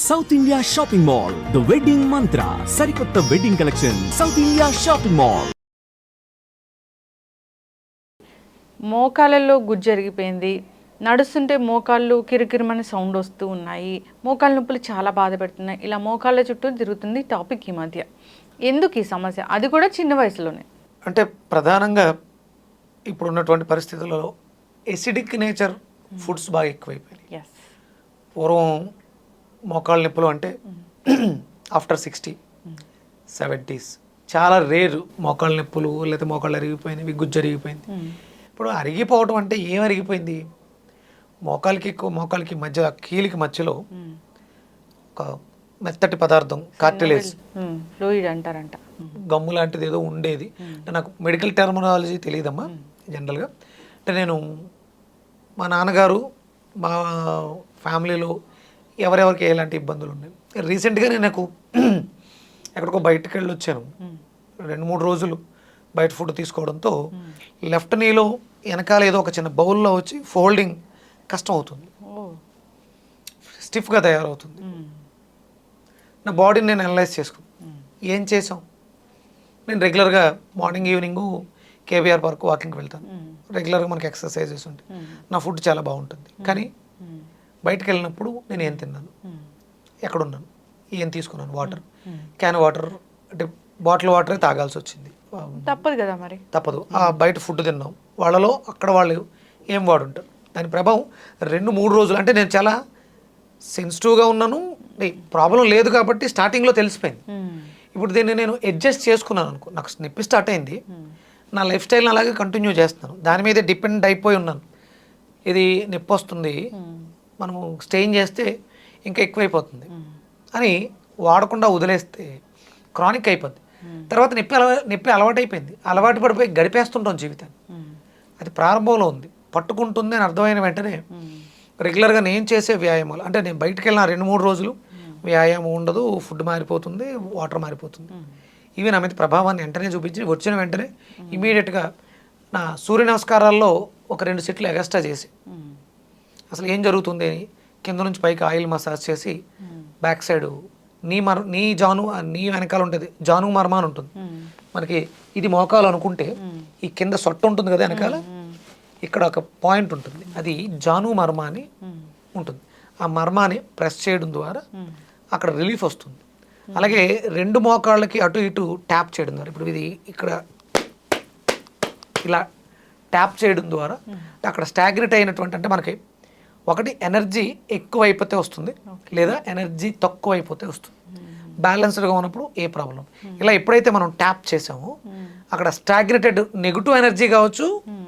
South India shopping mall, the wedding Mantra, సరికొత్త wedding collection, South India shopping mall. మోకాళ్ళలో గుజ్జు జరిగిపోయింది, నడుస్తుంటే మోకాళ్ళు కిరికిరిమని సౌండ్ వస్తూ ఉన్నాయి, మోకాళ్ళ నొప్పులు చాలా బాధ పెడుతున్నాయి. ఇలా మోకాళ్ళ చుట్టూ తిరుగుతుంది టాపిక్ ఈ మధ్య. ఎందుకు ఈ సమస్య, అది కూడా చిన్న వయసులోనే? అంటే ప్రధానంగా ఇప్పుడు ఉన్నటువంటి పరిస్థితులలో ఎసిడిక్ నేచర్ ఫుడ్స్ బాగా ఎక్కువైపోయినాయి. పూర్వం మోకాళ్ళ నొప్పులు అంటే ఆఫ్టర్ 60, 70s చాలా రేరు మోకాళ్ళ నొప్పులు, లేకపోతే మోకాళ్ళు అరిగిపోయినవి, గుజ్జు అరిగిపోయింది. ఇప్పుడు అరిగిపోవడం అంటే ఏం అరిగిపోయింది? మోకాలికి మధ్య, కీలికి మధ్యలో ఒక మెత్తటి పదార్థం, కార్టిలేజ్ ఫ్లూయిడ్ అంటారంట, గమ్ము లాంటిది ఏదో ఉండేది. అంటే నాకు మెడికల్ టెర్మినాలజీ తెలియదమ్మా. జనరల్గా అంటే నేను, మా నాన్నగారు, మా ఫ్యామిలీలో ఎవరెవరికి ఎలాంటి ఇబ్బందులు ఉన్నాయి. రీసెంట్గానే నాకు ఎక్కడికో బయటకు వెళ్ళి వచ్చాను, 2-3 రోజులు బయట ఫుడ్ తీసుకోవడంతో లెఫ్ట్ నీలో వెనకాల ఏదో ఒక చిన్న బౌల్లో వచ్చి ఫోల్డింగ్ కష్టం అవుతుంది, స్టిఫ్గా తయారవుతుంది. నా బాడీని నేను అనలైజ్ చేసుకున్నాను. ఏం చేసాం? నేను రెగ్యులర్గా మార్నింగ్ ఈవినింగ్ కేబీఆర్ పార్క్ వాకింగ్కి వెళ్తాను. రెగ్యులర్గా మనకి ఎక్సర్సైజెస్ ఉంటాయి, నా ఫుడ్ చాలా బాగుంటుంది. కానీ బయటకు వెళ్ళినప్పుడు నేను ఏం తిన్నాను, ఎక్కడున్నాను, ఏం తీసుకున్నాను? వాటర్, క్యాన్ వాటర్, అంటే బాటిల్ వాటరే తాగాల్సి వచ్చింది. తప్పదు కదా, మరి తప్పదు. ఆ బయట ఫుడ్ తిన్నాం, వాళ్ళలో అక్కడ వాళ్ళు ఏం వాడుంటారు, దాని ప్రభావం 2-3 రోజులు. అంటే నేను చాలా సెన్సిటివ్గా ఉన్నాను, ప్రాబ్లం లేదు కాబట్టి స్టార్టింగ్లో తెలిసిపోయింది. ఇప్పుడు దీన్ని నేను అడ్జస్ట్ చేసుకున్నాను అనుకో, నాకు నొప్పి స్టార్ట్ అయింది, నా లైఫ్ స్టైల్ని అలాగే కంటిన్యూ చేస్తున్నాను, దాని మీదే డిపెండ్ అయిపోయి ఉన్నాను. ఇది నొప్పి వస్తుంది, మనము స్టెయిన్ చేస్తే ఇంకా ఎక్కువైపోతుంది అని వాడకుండా వదిలేస్తే క్రానిక్ అయిపోద్ది. తర్వాత నొప్పి అలవాటు అయిపోయింది, అలవాటు పడిపోయి గడిపేస్తుంటాం జీవితాన్ని. అది ప్రారంభంలో ఉంది, పట్టుకుంటుంది అని అర్థమైన వెంటనే రెగ్యులర్గా నేను చేసే వ్యాయామాలు, అంటే నేను బయటకు వెళ్ళిన 2-3 రోజులు వ్యాయామం ఉండదు, ఫుడ్ మారిపోతుంది, వాటర్ మారిపోతుంది. ఇవి నా మీద ప్రభావాన్ని వెంటనే చూపించి, వచ్చిన వెంటనే ఇమీడియట్గా నా సూర్య నమస్కారాల్లో ఒక 2 సెట్లు ఎగస్ట్రా చేసి, అసలు ఏం జరుగుతుంది కింద నుంచి పైకి ఆయిల్ మసాజ్ చేసి, బ్యాక్ సైడ్ నీ జాను, నీ వెనకాల ఉంటుంది జాను మర్మ అని ఉంటుంది మనకి. ఇది మోకాలు అనుకుంటే ఈ కింద సొట్ట ఉంటుంది కదా వెనకాల, ఇక్కడ ఒక పాయింట్ ఉంటుంది, అది జాను మర్మ అని ఉంటుంది. ఆ మర్మాని ప్రెస్ చేయడం ద్వారా అక్కడ రిలీఫ్ వస్తుంది. అలాగే 2 మోకాళ్ళకి అటు ఇటు ట్యాప్ చేయడం ద్వారా, ఇప్పుడు ఇది ఇక్కడ ఇలా ట్యాప్ చేయడం ద్వారా అక్కడ స్టాగ్నేట్ అయినటువంటి, అంటే మనకి ఒకటి ఎనర్జీ ఎక్కువైపోతే వస్తుంది, లేదా ఎనర్జీ తక్కువ అయిపోతే వస్తుంది. బ్యాలెన్స్డ్గా ఉన్నప్పుడు ఏ ప్రాబ్లం. ఇలా ఎప్పుడైతే మనం ట్యాప్ చేసామో అక్కడ స్టాగ్నేటెడ్ నెగిటివ్ ఎనర్జీ కావచ్చు,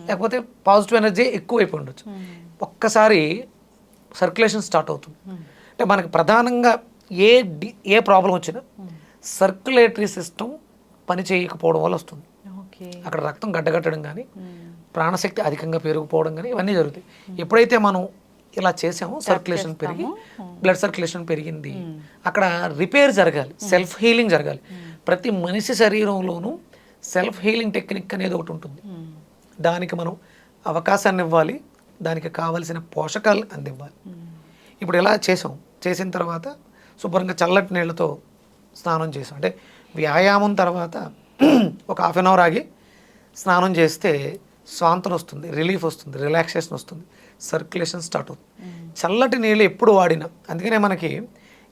లేకపోతే పాజిటివ్ ఎనర్జీ ఎక్కువైపోయి ఉండొచ్చు. ఒక్కసారి సర్క్యులేషన్ స్టార్ట్ అవుతుంది. అంటే మనకి ప్రధానంగా ఏ ప్రాబ్లం వచ్చినా సర్క్యులేటరీ సిస్టమ్ పని చేయకపోవడం వల్ల వస్తుంది. అక్కడ రక్తం గడ్డగట్టడం కానీ, ప్రాణశక్తి అధికంగా పెరిగిపోవడం కానీ ఇవన్నీ జరుగుతాయి. ఎప్పుడైతే మనం ఇలా చేసామో సర్క్యులేషన్ పెరిగి, బ్లడ్ సర్క్యులేషన్ పెరిగింది, అక్కడ రిపేర్ జరగాలి, సెల్ఫ్ హీలింగ్ జరగాలి. ప్రతి మనిషి శరీరంలోనూ సెల్ఫ్ హీలింగ్ టెక్నిక్ అనేది ఒకటి ఉంటుంది. దానికి మనం అవకాశాన్ని ఇవ్వాలి, దానికి కావలసిన పోషకాలు అందివ్వాలి. ఇప్పుడు ఇలా చేసిన తర్వాత శుభ్రంగా చల్లటి నీళ్ళతో స్నానం చేసాం. అంటే వ్యాయామం తర్వాత ఒక 1/2 అవర్ ఆగి స్నానం చేస్తే స్వాంతన వస్తుంది, రిలీఫ్ వస్తుంది, రిలాక్సేషన్ వస్తుంది, సర్క్యులేషన్ స్టార్ట్ అవుతుంది. చల్లటి నీళ్ళు ఎప్పుడు వాడినా, అందుకనే మనకి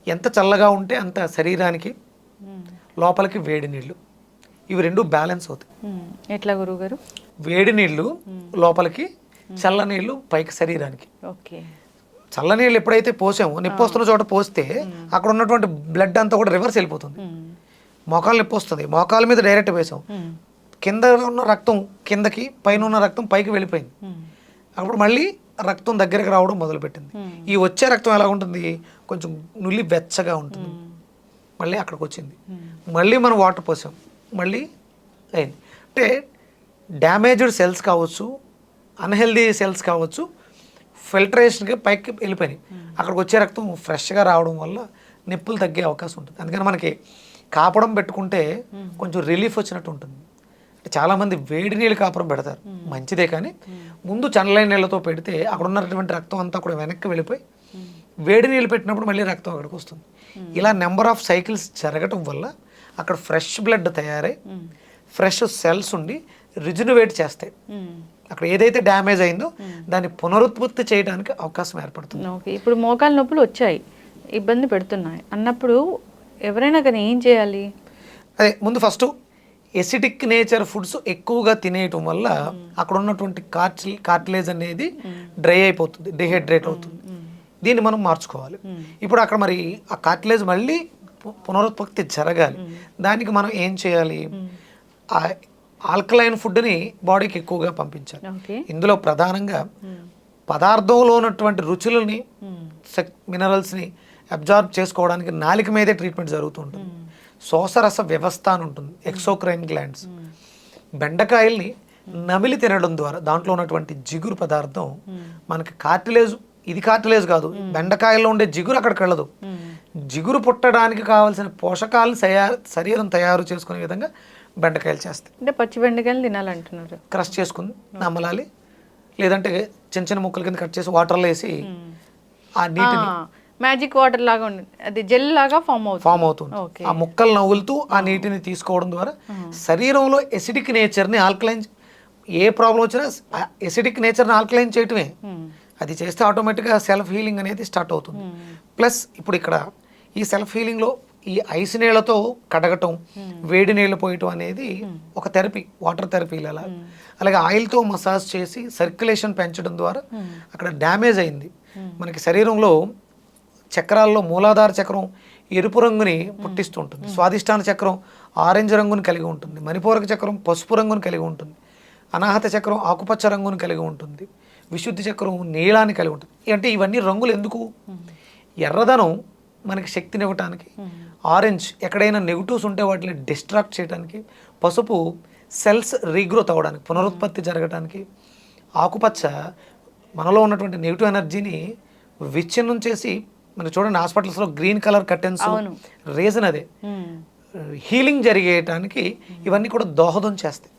ఎంత చల్లగా ఉంటే అంత శరీరానికి లోపలికి వేడి నీళ్ళు, ఇవి 2 బ్యాలెన్స్ అవుతాయి. ఎట్లా గురువుగారు? వేడి నీళ్ళు లోపలికి, చల్ల నీళ్ళు పైకి శరీరానికి. చల్ల నీళ్ళు ఎప్పుడైతే పోసామో, నొప్పి వస్తున్న చోట పోస్తే అక్కడ ఉన్నటువంటి బ్లడ్ అంతా కూడా రివర్స్ వెళ్ళిపోతుంది. మోకాలు నొప్పి వస్తుంది, మోకాల మీద డైరెక్ట్ వేసాం, కింద ఉన్న రక్తం కిందకి, పైన ఉన్న రక్తం పైకి వెళ్ళిపోయింది. అప్పుడు మళ్ళీ రక్తం దగ్గరికి రావడం మొదలుపెట్టింది. ఈ వచ్చే రక్తం ఎలా ఉంటుంది, కొంచెం నులి వెచ్చగా ఉంటుంది. మళ్ళీ అక్కడికి వచ్చింది, మళ్ళీ మనం వాటర్ పోసాం, మళ్ళీ అయింది. అంటే డ్యామేజ్డ్ సెల్స్ కావచ్చు, అన్హెల్దీ సెల్స్ కావచ్చు, ఫిల్టరేషన్గా పైకి వెళ్ళిపోయినాయి. అక్కడికి వచ్చే రక్తం ఫ్రెష్గా రావడం వల్ల నొప్పులు తగ్గే అవకాశం ఉంటుంది. అందుకని మనకి కాపడం పెట్టుకుంటే కొంచెం రిలీఫ్ వచ్చినట్టు ఉంటుంది. చాలామంది వేడి నీళ్ళు కాపురం పెడతారు, మంచిదే. కానీ ముందు చల్లైన నీళ్ళతో పెడితే అక్కడ ఉన్నటువంటి రక్తం అంతా కూడా వెనక్కి వెళ్ళిపోయి వేడి నీళ్ళు పెట్టినప్పుడు మళ్ళీ రక్తం అక్కడికి వస్తుంది. ఇలా నెంబర్ ఆఫ్ సైకిల్స్ జరగటం వల్ల అక్కడ ఫ్రెష్ బ్లడ్ తయారై ఫ్రెష్ సెల్స్ ఉండి రిజునవేట్ చేస్తాయి. అక్కడ ఏదైతే డ్యామేజ్ అయిందో దాన్ని పునరుత్పత్తి చేయడానికి అవకాశం ఏర్పడుతుంది. ఓకే, ఇప్పుడు మోకాలు నొప్పులు వచ్చాయి, ఇబ్బంది పెడుతున్నాయి అన్నప్పుడు ఎవరైనా కానీ ఏం చేయాలి? అదే ముందు ఫస్ట్ ఎసిడిక్ నేచర్ ఫుడ్స్ ఎక్కువగా తినేయటం వల్ల అక్కడ ఉన్నటువంటి కార్టిలేజ్ అనేది డ్రై అయిపోతుంది, డిహైడ్రేట్ అవుతుంది. దీన్ని మనం మార్చుకోవాలి. ఇప్పుడు అక్కడ మరి ఆ కార్టిలేజ్ మళ్ళీ పునరుత్పత్తి జరగాలి. దానికి మనం ఏం చేయాలి? ఆ ఆల్కలైన్ ఫుడ్ని బాడీకి ఎక్కువగా పంపించాలి. ఇందులో ప్రధానంగా పదార్థంలో ఉన్నటువంటి రుచులని మినరల్స్ని అబ్జార్బ్ చేసుకోవడానికి నాలుక మీదే ట్రీట్మెంట్ జరుగుతూ ఉంటుంది. శోషరస వ్యవస్థ అని ఉంటుంది, ఎక్సోక్రైన్ గ్లాండ్స్. బెండకాయల్ని నమిలి తినడం ద్వారా దాంట్లో ఉన్నటువంటి జిగురు పదార్థం మనకి కార్టిలేజ్, ఇది కార్టిలేజ్ కాదు, బెండకాయల్లో ఉండే జిగురు అక్కడికి వెళ్ళదు. జిగురు పుట్టడానికి కావాల్సిన పోషకాలను శరీరం తయారు చేసుకునే విధంగా బెండకాయలు చేస్తాయి. అంటే పచ్చి బెండకాయలు తినాలంటున్నారు. క్రష్ చేసుకుని నమ్మలాలి, లేదంటే చిన్న చిన్న ముక్కల కింద కట్ చేసి వాటర్లో వేసి ఆ నీటిని మ్యాజిక్ వాటర్ లాగా ఉంటుంది, అది జెల్ లాగా ఫామ్ అవుతుంది. ఆ ముక్కలు నవ్వులుతూ ఆ నీటిని తీసుకోవడం ద్వారా శరీరంలో ఎసిడిక్ నేచర్ని ఆల్కలైన్, ఏ ప్రాబ్లం వచ్చినా ఎసిడిక్ నేచర్ని ఆల్కలైన్ చేయటమే. అది చేస్తే ఆటోమేటిక్గా సెల్ఫ్ హీలింగ్ అనేది స్టార్ట్ అవుతుంది. ప్లస్ ఇప్పుడు ఇక్కడ ఈ సెల్ఫ్ హీలింగ్లో ఈ ఐస్ నీళ్ళతో కడగటం, వేడి నీళ్ళు పోయటం అనేది ఒక థెరపీ, వాటర్ థెరపీ. అలాగే ఆయిల్తో మసాజ్ చేసి సర్క్యులేషన్ పెంచడం ద్వారా అక్కడ డ్యామేజ్ అయింది. మనకి శరీరంలో చక్రాల్లో మూలాధార చక్రం ఎరుపు రంగుని పుట్టిస్తూ ఉంటుంది, స్వాదిష్టాన చక్రం ఆరెంజ్ రంగుని కలిగి ఉంటుంది, మణిపూరక చక్రం పసుపు రంగుని కలిగి ఉంటుంది, అనాహత చక్రం ఆకుపచ్చ రంగుని కలిగి ఉంటుంది, విశుద్ధి చక్రం నీలాన్ని కలిగి ఉంటుంది. అంటే ఇవన్నీ రంగులు ఎందుకు? ఎర్రదనం మనకి శక్తినివ్వటానికి, ఆరెంజ్ ఎక్కడైనా నెగిటివ్స్ ఉంటే వాటిని డిస్ట్రాక్ట్ చేయడానికి, పసుపు సెల్స్ రీగ్రోత్ అవ్వడానికి, పునరుత్పత్తి జరగడానికి, ఆకుపచ్చ మనలో ఉన్నటువంటి నెగిటివ్ ఎనర్జీని విచ్ఛిన్నం చేసి, మనకి చూడండి హాస్పిటల్స్లో గ్రీన్ కలర్ కర్టెన్స్, రీజన్ అదే, హీలింగ్ జరిగేయటానికి ఇవన్నీ కూడా దోహదం చేస్తాయి.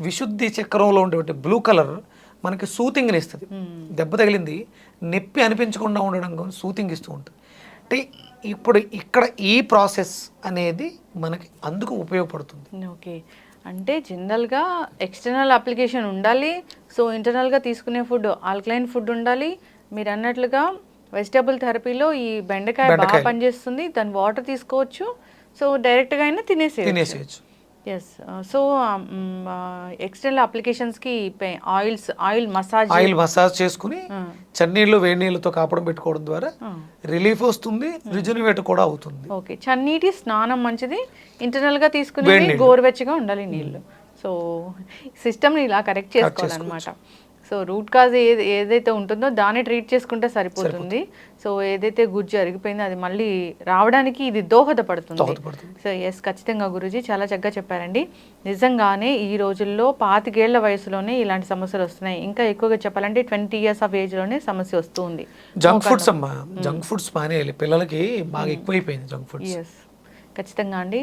విశుద్ధి చక్రంలో ఉండేటువంటి బ్లూ కలర్ మనకి సూతింగ్ని ఇస్తుంది. దెబ్బ తగిలింది నొప్పి అనిపించకుండా ఉండడం కోసం సూతింగ్ ఇస్తూ ఉంటుంది. అంటే ఇప్పుడు ఇక్కడ ఈ ప్రాసెస్ అనేది మనకి అందుకు ఉపయోగపడుతుంది. ఓకే, అంటే జనరల్గా ఎక్స్టర్నల్ అప్లికేషన్ ఉండాలి, సో ఇంటర్నల్గా తీసుకునే ఫుడ్ ఆల్కలైన్ ఫుడ్ ఉండాలి. మీరు అన్నట్లుగా వెజిటబుల్ థెరపీలో ఈ బెండకాయ బాగా పనిచేస్తుంది, దాని వాటర్ తీసుకోవచ్చు, సో డైరెక్ట్గా అయినా తినేసేయచ్చు. ఎస్, సో ఎక్స్టర్నల్ అప్లికేషన్స్కి ఆయిల్ మసాజ్ చేసుకుని చన్నీళ్ళు వేడి నీళ్ళతో కాపడం పెట్టుకోవడం ద్వారా రిలీఫ్ వస్తుంది, రిజునవేట్ కూడా అవుతుంది. ఓకే, చన్నీటి స్నానం మంచిది, ఇంటర్నల్గా తీసుకునే గోరువెచ్చగా ఉండాలి నీళ్ళు. సో సిస్టమ్ని ఇలా కరెక్ట్ చేసుకోవాలన్నమాట. సో రూట్ కాజ్ ఏదైతే ఉంటుందో దాన్ని ట్రీట్ చేసుకుంటే సరిపోతుంది. సో ఏదైతే గుజ్జు అరిగిపోయిందో అది మళ్ళీ రావడానికి ఇది దోహదపడుతుంది. సో ఎస్, ఖచ్చితంగా గురూజీ చాలా చక్కగా చెప్పారండి. నిజంగానే ఈ రోజుల్లో 25 ఏళ్ల వయసులోనే ఇలాంటి సమస్యలు వస్తున్నాయి. ఇంకా ఎక్కువగా చెప్పాలంటే 20 years ఆఫ్ ఏజ్లోనే సమస్య వస్తూ ఉంది. జంక్ ఫుడ్స్ అమ్మా, జంక్ ఫుడ్స్ మానేయాలి, పిల్లలకి బాగా ఎక్కువైపోయింది జంక్ ఫుడ్స్. ఎస్, ఖచ్చితంగా అండి.